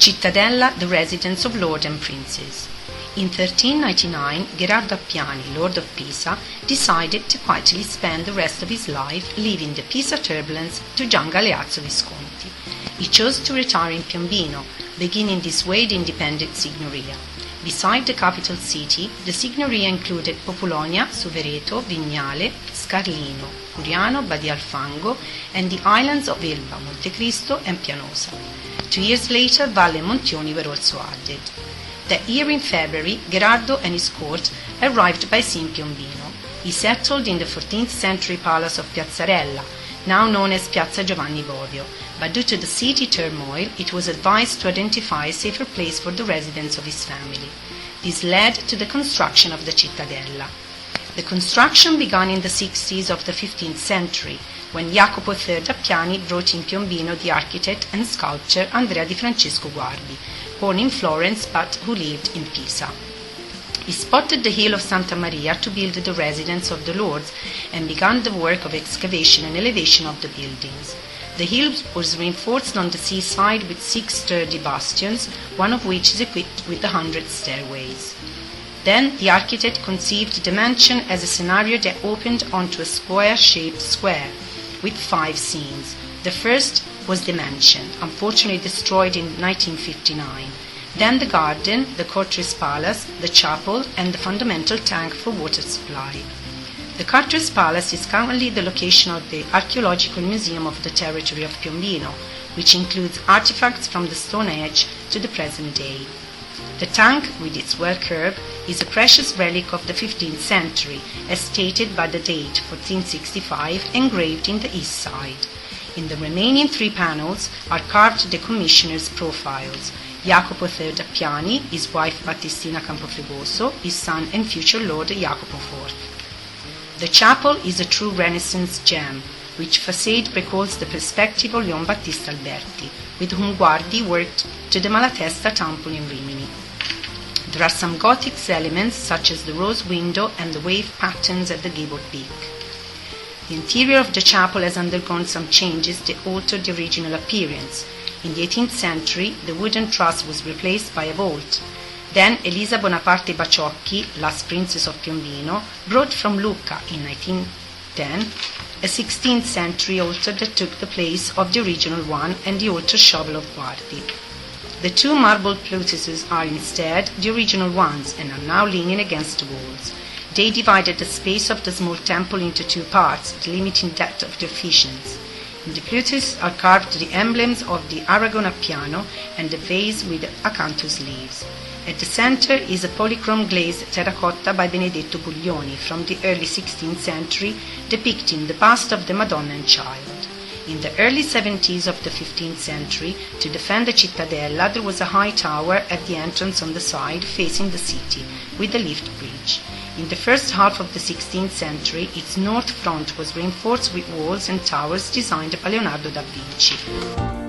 Cittadella, the residence of lords and princes. In 1399, Gherardo Appiani, Lord of Pisa, decided to quietly spend the rest of his life leaving the Pisa turbulence to Gian Galeazzo Visconti. He chose to retire in Piombino, beginning this way the independent signoria. Beside the capital city, the signoria included Populonia, Suvereto, Vignale, Scarlino, Curiano, Badia Alfango, and the islands of Elba, Montecristo, and Pianosa. 2 years later, Valle and Montioni were also added. That year in February, Gherardo and his court arrived by sea in Piombino. He settled in the 14th century palace of Piazzarella, now known as Piazza Giovanni Bodio, but due to the city turmoil, it was advised to identify a safer place for the residence of his family. This led to the construction of the Cittadella. The construction began in the 60s of the 15th century, when Jacopo III Appiani brought in Piombino the architect and sculptor Andrea di Francesco Guardi, born in Florence but who lived in Pisa. He spotted the hill of Santa Maria to build the residence of the lords and began the work of excavation and elevation of the buildings. The hill was reinforced on the seaside with 6 sturdy bastions, one of which is equipped with 100 stairways. Then the architect conceived the mansion as a scenario that opened onto a square-shaped square with 5 scenes. The first was the mansion, unfortunately destroyed in 1959. Then the garden, the courtiers' palace, the chapel, and the fundamental tank for water supply. The courtiers' palace is currently the location of the Archaeological Museum of the territory of Piombino, which includes artifacts from the Stone Age to the present day. The tank, with its well curb, is a precious relic of the 15th century, as stated by the date 1465 engraved in the east side. In the remaining 3 panels are carved the commissioners' profiles: Jacopo III Appiani, his wife Battistina Campofregoso, his son and future Lord Jacopo IV. The chapel is a true Renaissance gem, which facade recalls the perspective of Leon Battista Alberti, with whom Guardi worked to the Malatesta temple in Rimini. There are some Gothic elements such as the rose window and the wave patterns at the gable peak. The interior of the chapel has undergone some changes that altered the original appearance. In the 18th century, the wooden truss was replaced by a vault. Then Elisa Bonaparte Baciocchi, last princess of Piombino, brought from Lucca in 1910 a 16th century altar that took the place of the original one and the altar shovel of Guardi. The 2 marble Plutuses are instead the original ones and are now leaning against the walls. They divided the space of the small temple into 2 parts, limiting depth of the Ephesians. In the Plutus are carved the emblems of the Aragon Appiano and the vase with acanthus leaves. At the center is a polychrome glazed terracotta by Benedetto Buglioni from the early 16th century, depicting the bust of the Madonna and Child. In the early 70s of the 15th century, to defend the Cittadella, there was a high tower at the entrance on the side facing the city, with a lift bridge. In the first half of the 16th century, its north front was reinforced with walls and towers designed by Leonardo da Vinci.